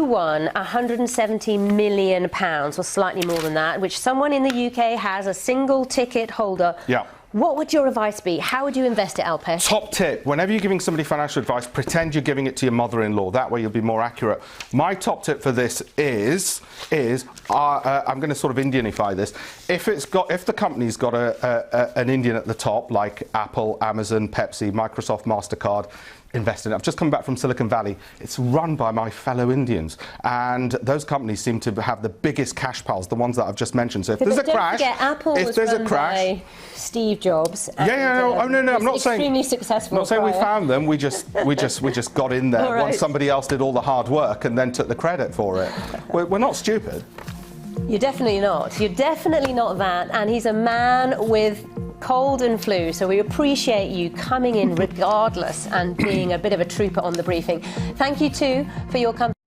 won £170 million, or slightly more than that, which someone in the UK has, a single ticket holder. Yeah. What would your advice be? How would you invest it, Alpesh? Top tip, whenever you're giving somebody financial advice, pretend you're giving it to your mother-in-law. That way you'll be more accurate. My top tip for this is I'm going to sort of Indianify this. If the company's got an Indian at the top, like Apple, Amazon, Pepsi, Microsoft, MasterCard, invest in it. I've just come back from Silicon Valley. It's run by my fellow Indians, and those companies seem to have the biggest cash piles, the ones that I've just mentioned. So if there's a crash, if there's a crash, by Steve Jobs. And, no, I'm not saying extremely successful. I'm not saying we found them. We just got in there once somebody else did all the hard work and then took the credit for it. We're not stupid. You're definitely not. You're definitely not that. And he's a man with cold and flu, so we appreciate you coming in regardless and being a bit of a trooper on the briefing. Thank you too for your company.